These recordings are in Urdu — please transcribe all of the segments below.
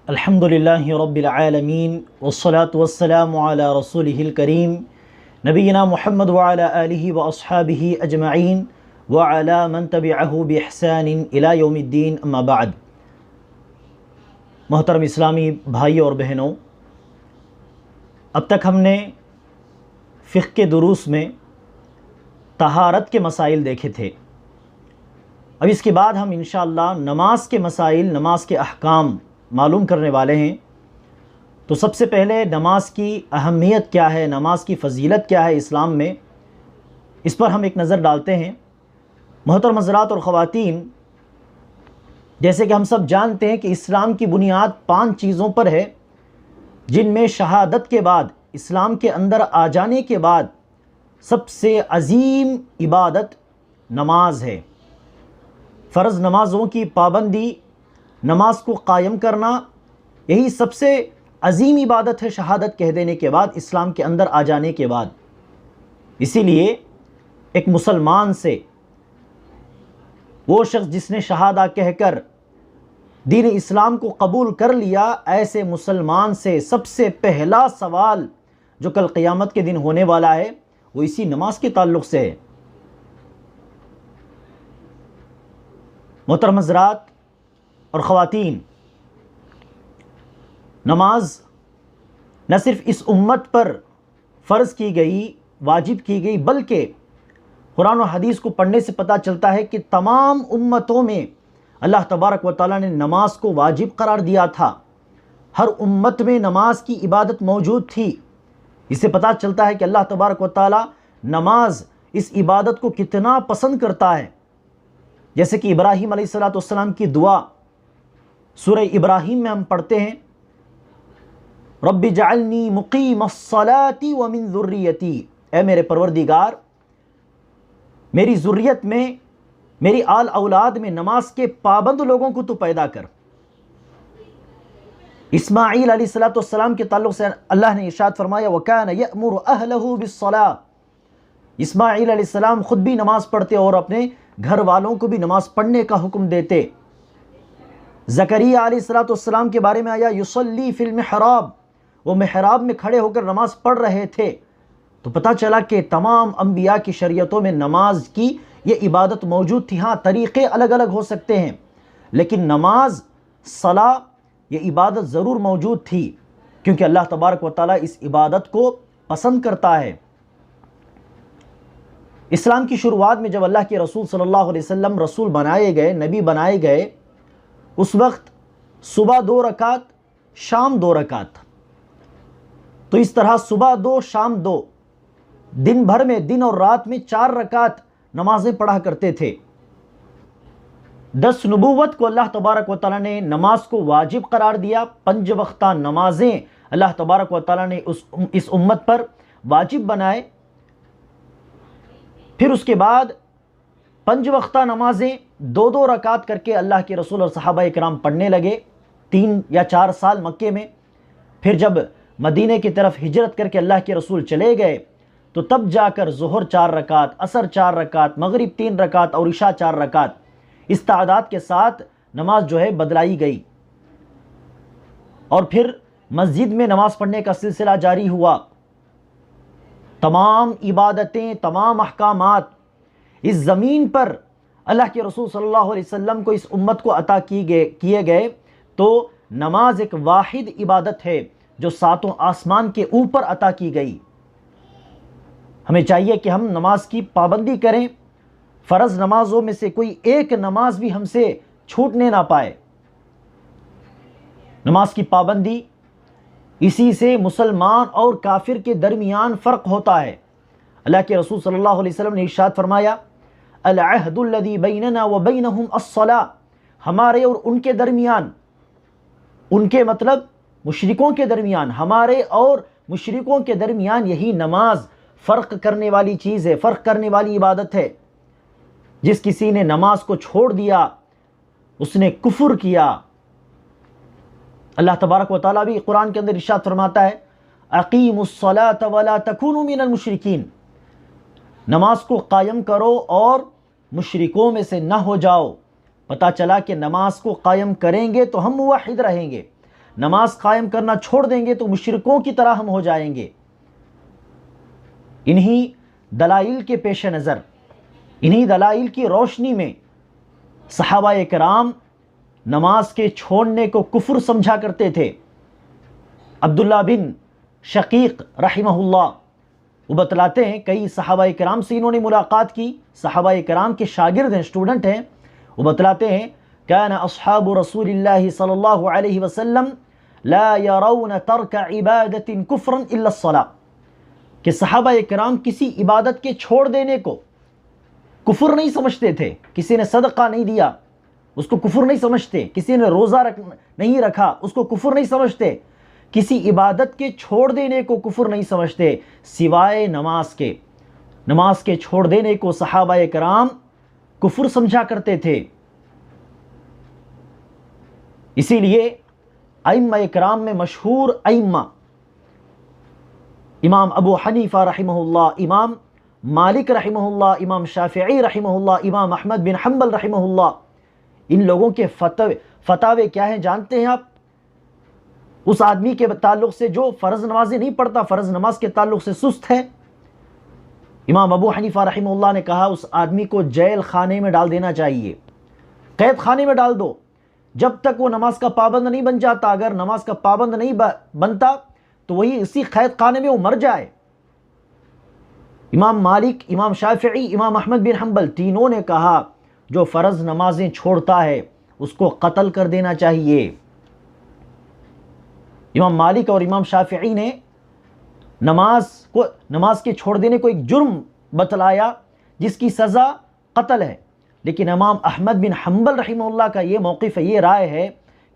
الحمد للہ رب العالمین والصلاة والسلام علی رسولہ الکریم نبینا محمد وعلی آلہ واصحابہ اجمعین وعلی من تبعہ باحسان الی یوم الدین اما بعد۔ محترم اسلامی بھائیوں اور بہنوں، اب تک ہم نے فقہ کے دروس میں طہارت کے مسائل دیکھے تھے۔ اب اس کے بعد ہم انشاءاللہ نماز کے مسائل، نماز کے احکام معلوم کرنے والے ہیں۔ تو سب سے پہلے نماز کی اہمیت کیا ہے، نماز کی فضیلت کیا ہے اسلام میں، اس پر ہم ایک نظر ڈالتے ہیں۔ محترم حضرات اور خواتین، جیسے کہ ہم سب جانتے ہیں کہ اسلام کی بنیاد 5 چیزوں پر ہے، جن میں شہادت کے بعد، اسلام کے اندر آ جانے کے بعد سب سے عظیم عبادت نماز ہے۔ فرض نمازوں کی پابندی، نماز کو قائم کرنا، یہی سب سے عظیم عبادت ہے شہادت کہہ دینے کے بعد، اسلام کے اندر آ جانے کے بعد۔ اسی لیے ایک مسلمان سے، وہ شخص جس نے شہادہ کہہ کر دین اسلام کو قبول کر لیا، ایسے مسلمان سے سب سے پہلا سوال جو کل قیامت کے دن ہونے والا ہے وہ اسی نماز کے تعلق سے ہے۔ محترم حضرات اور خواتین، نماز نہ صرف اس امت پر فرض کی گئی، واجب کی گئی، بلکہ قرآن و حدیث کو پڑھنے سے پتہ چلتا ہے کہ تمام امتوں میں اللہ تبارک و تعالیٰ نے نماز کو واجب قرار دیا تھا۔ ہر امت میں نماز کی عبادت موجود تھی۔ اس سے پتہ چلتا ہے کہ اللہ تبارک و تعالیٰ نماز، اس عبادت کو کتنا پسند کرتا ہے۔ جیسے کہ ابراہیم علیہ السلام کی دعا سورہ ابراہیم میں ہم پڑھتے ہیں، رب اجعلنی مقیم الصلاۃ ومن ذریتی، اے میرے پروردگار، میری ذریت میں، میری آل اولاد میں نماز کے پابند لوگوں کو تو پیدا کر۔ اسماعیل علیہ السلام کے تعلق سے اللہ نے ارشاد فرمایا وَكَانَ يَأْمُرُ أَهْلَهُ بِالصَّلَاةِ، اسماعیل علیہ السلام خود بھی نماز پڑھتے اور اپنے گھر والوں کو بھی نماز پڑھنے کا حکم دیتے۔ زکریا علیہ السلام کے بارے میں آیا یصلی فی المحراب، وہ محراب میں کھڑے ہو کر نماز پڑھ رہے تھے۔ تو پتہ چلا کہ تمام انبیاء کی شریعتوں میں نماز کی یہ عبادت موجود تھی۔ ہاں، طریقے الگ الگ ہو سکتے ہیں، لیکن نماز، صلاۃ، یہ عبادت ضرور موجود تھی، کیونکہ اللہ تبارک و تعالیٰ اس عبادت کو پسند کرتا ہے۔ اسلام کی شروعات میں جب اللہ کے رسول صلی اللہ علیہ وسلم رسول بنائے گئے، نبی بنائے گئے، اس وقت صبح 2 رکعت، شام 2 رکعت، تو اس طرح صبح 2 شام 2، دن بھر میں، دن اور رات میں 4 رکعت نمازیں پڑھا کرتے تھے۔ 10 نبوت کو اللہ تبارک و تعالیٰ نے نماز کو واجب قرار دیا۔ 5 وقتہ نمازیں اللہ تبارک و تعالیٰ نے اس امت پر واجب بنائے۔ پھر اس کے بعد 5 وقتہ نمازیں 2 رکعت کر کے اللہ کے رسول اور صحابہ کرام پڑھنے لگے 3 یا 4 سال مکے میں۔ پھر جب مدینے کی طرف ہجرت کر کے اللہ کے رسول چلے گئے تو تب جا کر ظہر 4 رکعت، عصر 4 رکعت، مغرب 3 رکعت اور عشاء 4 رکعت، اس تعداد کے ساتھ نماز جو ہے بدلائی گئی۔ اور پھر مسجد میں نماز پڑھنے کا سلسلہ جاری ہوا۔ تمام عبادتیں، تمام احکامات اس زمین پر اللہ کے رسول صلی اللہ علیہ وسلم کو اس امت کو عطا کیے گئے، تو نماز ایک واحد عبادت ہے جو 7 آسمان کے اوپر عطا کی گئی۔ ہمیں چاہیے کہ ہم نماز کی پابندی کریں، فرض نمازوں میں سے کوئی ایک نماز بھی ہم سے چھوٹنے نہ پائے۔ نماز کی پابندی، اسی سے مسلمان اور کافر کے درمیان فرق ہوتا ہے۔ اللہ کے رسول صلی اللہ علیہ وسلم نے ارشاد فرمایا العہد الذی بیننا وبینہم الصلاۃ، ہمارے اور ان کے درمیان، ان کے مطلب مشرکوں کے درمیان، ہمارے اور مشرکوں کے درمیان یہی نماز فرق کرنے والی چیز ہے، فرق کرنے والی عبادت ہے۔ جس کسی نے نماز کو چھوڑ دیا اس نے کفر کیا۔ اللہ تبارک و تعالیٰ بھی قرآن کے اندر ارشاد فرماتا ہے اقیموا الصلاۃ ولا تکونوا من المشرکین، نماز کو قائم کرو اور مشرکوں میں سے نہ ہو جاؤ۔ پتہ چلا کہ نماز کو قائم کریں گے تو ہم موحد رہیں گے، نماز قائم کرنا چھوڑ دیں گے تو مشرکوں کی طرح ہم ہو جائیں گے۔ انہی دلائل کے پیش نظر، انہی دلائل کی روشنی میں صحابہ کرام نماز کے چھوڑنے کو کفر سمجھا کرتے تھے۔ عبداللہ بن شقیق رحمہ اللہ وہ بتلاتے ہیں، کئی صحابہ کرام سے انہوں نے ملاقات کی، صحابہ کرام کے شاگرد ہیں، اسٹوڈنٹ ہیں، وہ بتلاتے ہیں کان اصحاب رسول اللہ صلی اللہ علیہ وسلم لا يرون ترک عبادت کفرا الا الصلاۃ، کہ صحابہ کرام کسی عبادت کے چھوڑ دینے کو کفر نہیں سمجھتے تھے۔ کسی نے صدقہ نہیں دیا اس کو کفر نہیں سمجھتے، کسی نے روزہ نہیں رکھا اس کو کفر نہیں سمجھتے، کسی عبادت کے چھوڑ دینے کو کفر نہیں سمجھتے سوائے نماز کے۔ نماز کے چھوڑ دینے کو صحابہ کرام کفر سمجھا کرتے تھے۔ اسی لیے ائمہ کرام میں مشہور ائمہ، امام ابو حنیفہ رحمہ اللہ، امام مالک رحمہ اللہ، امام شافعی رحمہ اللہ، امام احمد بن حنبل رحمہ اللہ، ان لوگوں کے فتاوے کیا ہیں جانتے ہیں آپ؟ اس آدمی کے تعلق سے جو فرض نمازیں نہیں پڑھتا، فرض نماز کے تعلق سے سست ہے، امام ابو حنیفہ رحمہ اللہ نے کہا اس آدمی کو جیل خانے میں ڈال دینا چاہیے، قید خانے میں ڈال دو جب تک وہ نماز کا پابند نہیں بن جاتا۔ اگر نماز کا پابند نہیں بنتا تو وہی اسی قید خانے میں وہ مر جائے۔ امام مالک، امام شافعی، امام احمد بن حنبل تینوں نے کہا جو فرض نمازیں چھوڑتا ہے اس کو قتل کر دینا چاہیے۔ امام مالک اور امام شافعی نے نماز کے چھوڑ دینے کو ایک جرم بتلایا جس کی سزا قتل ہے، لیکن امام احمد بن حنبل رحمہ اللہ کا یہ موقف ہے، یہ رائے ہے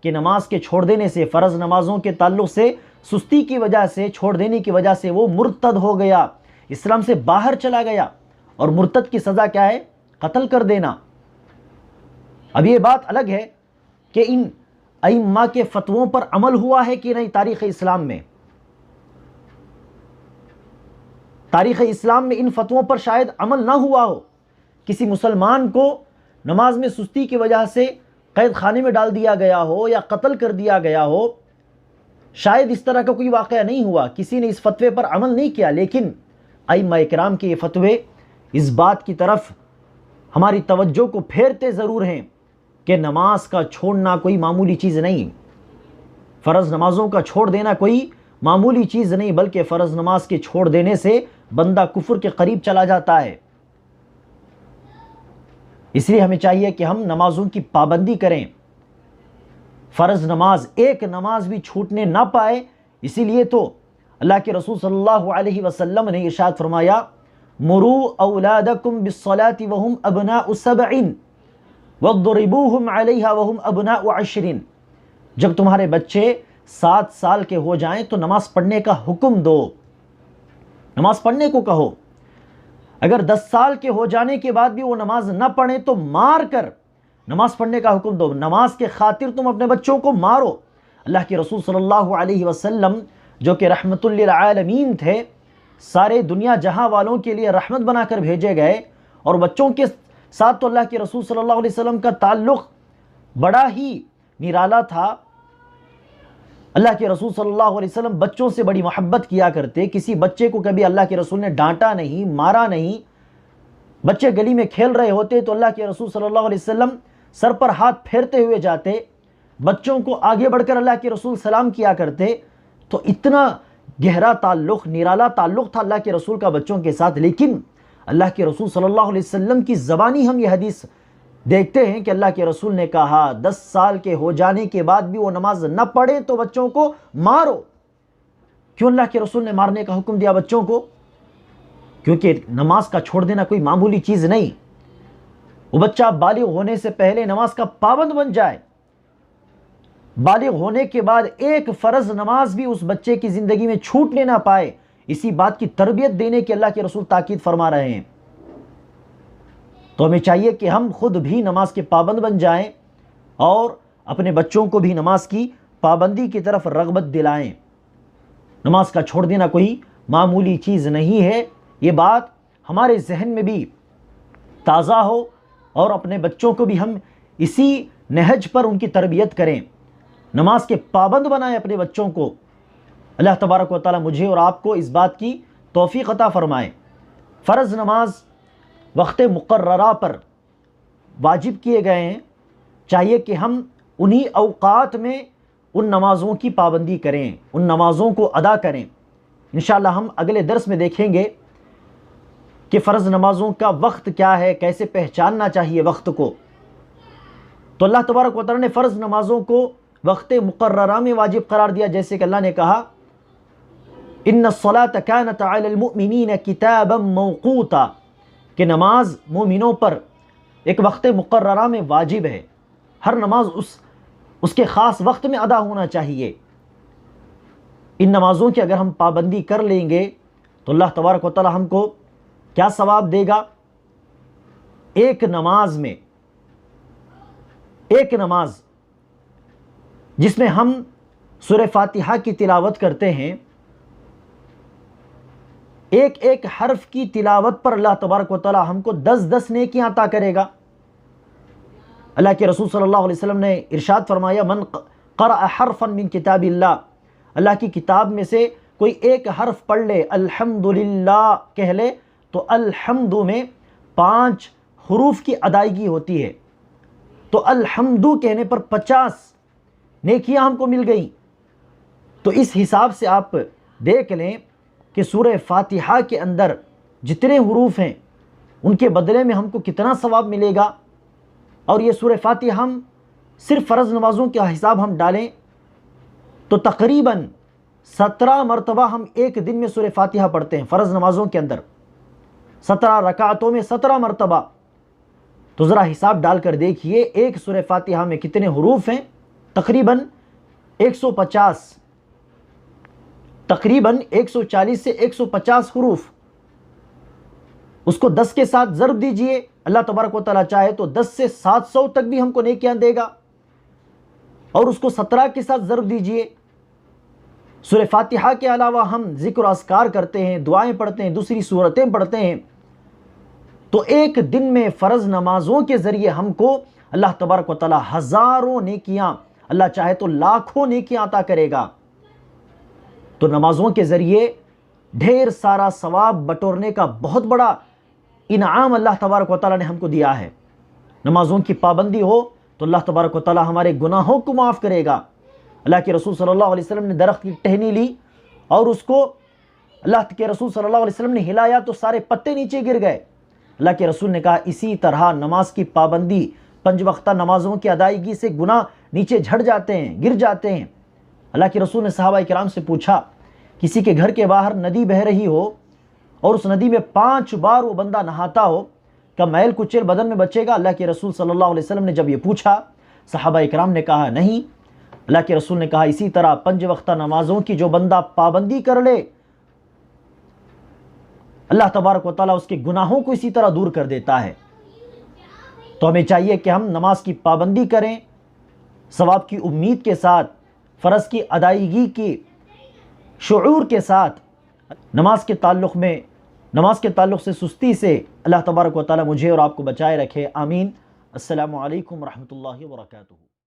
کہ نماز کے چھوڑ دینے سے، فرض نمازوں کے تعلق سے سستی کی وجہ سے، چھوڑ دینے کی وجہ سے وہ مرتد ہو گیا، اسلام سے باہر چلا گیا، اور مرتد کی سزا کیا ہے؟ قتل کر دینا۔ اب یہ بات الگ ہے کہ ان ائمہ کے فتووں پر عمل ہوا ہے کہ نہیں تاریخ اسلام میں۔ تاریخ اسلام میں ان فتووں پر شاید عمل نہ ہوا ہو، کسی مسلمان کو نماز میں سستی کی وجہ سے قید خانے میں ڈال دیا گیا ہو یا قتل کر دیا گیا ہو، شاید اس طرح کا کوئی واقعہ نہیں ہوا، کسی نے اس فتوے پر عمل نہیں کیا، لیکن ائمہ کرام کے یہ فتوے اس بات کی طرف ہماری توجہ کو پھیرتے ضرور ہیں کہ نماز کا چھوڑنا کوئی معمولی چیز نہیں، فرض نمازوں کا چھوڑ دینا کوئی معمولی چیز نہیں، بلکہ فرض نماز کے چھوڑ دینے سے بندہ کفر کے قریب چلا جاتا ہے۔ اس لیے ہمیں چاہیے کہ ہم نمازوں کی پابندی کریں، فرض نماز ایک نماز بھی چھوٹنے نہ پائے۔ اسی لیے تو اللہ کے رسول صلی اللہ علیہ وسلم نے ارشاد فرمایا مروا اولادکم بالصلاۃ وهم ابناء 7 واضربوهم علیہا وهم ابناء 10، جب تمہارے بچے 7 سال کے ہو جائیں تو نماز پڑھنے کا حکم دو، نماز پڑھنے کو کہو۔ اگر 10 سال کے ہو جانے کے بعد بھی وہ نماز نہ پڑھیں تو مار کر نماز پڑھنے کا حکم دو، نماز کے خاطر تم اپنے بچوں کو مارو۔ اللہ کے رسول صلی اللہ علیہ وسلم جو کہ رحمت للعالمین تھے، سارے دنیا جہاں والوں کے لیے رحمت بنا کر بھیجے گئے، اور بچوں کے ساتھ تو اللہ کے رسول صلی اللہ علیہ وسلم کا تعلق بڑا ہی نرالا تھا۔ اللہ کے رسول صلی اللہ علیہ وسلم بچوں سے بڑی محبت کیا کرتے، کسی بچے کو کبھی اللہ کے رسول نے ڈانٹا نہیں، مارا نہیں۔ بچے گلی میں کھیل رہے ہوتے تو اللہ کے رسول صلی اللہ علیہ وسلم سر پر ہاتھ پھیرتے ہوئے جاتے، بچوں کو آگے بڑھ کر اللہ کے رسول سلام کیا کرتے۔ تو اتنا گہرا تعلق، نرالا تعلق تھا اللہ کے رسول کا بچوں کے ساتھ۔ لیکن اللہ کے رسول صلی اللہ علیہ وسلم کی زبانی ہم یہ حدیث دیکھتے ہیں کہ اللہ کے رسول نے کہا 10 سال کے ہو جانے کے بعد بھی وہ نماز نہ پڑھے تو بچوں کو مارو۔ کیوں اللہ کے رسول نے مارنے کا حکم دیا بچوں کو؟ کیونکہ نماز کا چھوڑ دینا کوئی معمولی چیز نہیں، وہ بچہ بالغ ہونے سے پہلے نماز کا پابند بن جائے، بالغ ہونے کے بعد ایک فرض نماز بھی اس بچے کی زندگی میں چھوٹنے نہ پائے، اسی بات کی تربیت دینے کی اللہ کے رسول تاکید فرما رہے ہیں۔ تو ہمیں چاہیے کہ ہم خود بھی نماز کے پابند بن جائیں اور اپنے بچوں کو بھی نماز کی پابندی کی طرف رغبت دلائیں۔ نماز کا چھوڑ دینا کوئی معمولی چیز نہیں ہے، یہ بات ہمارے ذہن میں بھی تازہ ہو اور اپنے بچوں کو بھی ہم اسی نہج پر ان کی تربیت کریں۔ نماز کے پابند بنائیں اپنے بچوں کو۔ اللہ تبارک و تعالی مجھے اور آپ کو اس بات کی توفیق عطا فرمائے۔ فرض نماز وقت مقررہ پر واجب کیے گئے ہیں، چاہیے کہ ہم انہی اوقات میں ان نمازوں کی پابندی کریں، ان نمازوں کو ادا کریں۔ انشاءاللہ ہم اگلے درس میں دیکھیں گے کہ فرض نمازوں کا وقت کیا ہے، کیسے پہچاننا چاہیے وقت کو۔ تو اللہ تبارک و تعالی نے فرض نمازوں کو وقت مقررہ میں واجب قرار دیا، جیسے کہ اللہ نے کہا ان الصلاۃ کانت علی المؤمنین کتابا موقوتا، کہ نماز مومنوں پر ایک وقت مقررہ میں واجب ہے، ہر نماز اس کے خاص وقت میں ادا ہونا چاہیے۔ ان نمازوں کی اگر ہم پابندی کر لیں گے تو اللہ تبارک و تعالی ہم کو کیا ثواب دے گا؟ ایک نماز جس میں ہم سورہ فاتحہ کی تلاوت کرتے ہیں، ایک ایک حرف کی تلاوت پر اللہ تبارک و تعالی ہم کو 10 نیکیاں عطا کرے گا۔ اللہ کے رسول صلی اللہ علیہ وسلم نے ارشاد فرمایا من قرأ حرفا من کتاب اللہ، اللہ کی کتاب میں سے کوئی ایک حرف پڑھ لے، الحمدللہ کہہ لے، تو الحمد میں 5 حروف کی ادائیگی ہوتی ہے، تو الحمد کہنے پر 50 نیکیاں ہم کو مل گئیں۔ تو اس حساب سے آپ دیکھ لیں کہ سورہ فاتحہ کے اندر جتنے حروف ہیں ان کے بدلے میں ہم کو کتنا ثواب ملے گا۔ اور یہ سورہ فاتحہ ہم صرف فرض نمازوں کا حساب ہم ڈالیں تو تقریباً 17 مرتبہ ہم ایک دن میں سورہ فاتحہ پڑھتے ہیں فرض نمازوں کے اندر، 17 رکعتوں میں 17 مرتبہ۔ تو ذرا حساب ڈال کر دیکھیے ایک سورہ فاتحہ میں کتنے حروف ہیں، تقریباً 150، تقریباً 140 سے 150 حروف۔ اس کو 10 کے ساتھ ضرب دیجئے، اللہ تبارک و تعالیٰ چاہے تو 10 سے 700 تک بھی ہم کو نیکیاں دے گا، اور اس کو 17 کے ساتھ ضرب دیجئے۔ سورہ فاتحہ کے علاوہ ہم ذکر و اذکار کرتے ہیں، دعائیں پڑھتے ہیں، دوسری سورتیں پڑھتے ہیں، تو ایک دن میں فرض نمازوں کے ذریعے ہم کو اللہ تبارک و تعالیٰ ہزاروں نیکیاں، اللہ چاہے تو لاکھوں نیکیاں عطا کرے گا۔ تو نمازوں کے ذریعے ڈھیر سارا ثواب بٹورنے کا بہت بڑا انعام اللہ تبارک و تعالیٰ نے ہم کو دیا ہے۔ نمازوں کی پابندی ہو تو اللہ تبارک و تعالیٰ ہمارے گناہوں کو معاف کرے گا۔ اللہ کے رسول صلی اللہ علیہ وسلم نے درخت کی ٹہنی لی اور اس کو اللہ کے رسول صلی اللہ علیہ وسلم نے ہلایا تو سارے پتے نیچے گر گئے۔ اللہ کے رسول نے کہا اسی طرح نماز کی پابندی، 5 وقتہ نمازوں کی ادائیگی سے گناہ نیچے جھڑ جاتے ہیں، گر جاتے ہیں۔ اللہ کے رسول نے صحابہ کرام سے پوچھا، کسی کے گھر کے باہر ندی بہہ رہی ہو اور اس ندی میں 5 بار وہ بندہ نہاتا ہو، کیا میل کچیل بدن میں بچے گا؟ اللہ کے رسول صلی اللہ علیہ وسلم نے جب یہ پوچھا، صحابہ کرام نے کہا نہیں۔ اللہ کے رسول نے کہا اسی طرح 5 وقتہ نمازوں کی جو بندہ پابندی کر لے، اللہ تبارک و تعالیٰ اس کے گناہوں کو اسی طرح دور کر دیتا ہے۔ تو ہمیں چاہیے کہ ہم نماز کی پابندی کریں، ثواب کی امید کے ساتھ، فرض کی ادائیگی کی شعور کے ساتھ۔ نماز کے تعلق سے سستی سے اللہ تبارک و تعالیٰ مجھے اور آپ کو بچائے رکھے، آمین۔ السلام علیکم ورحمۃ اللہ وبرکاتہ۔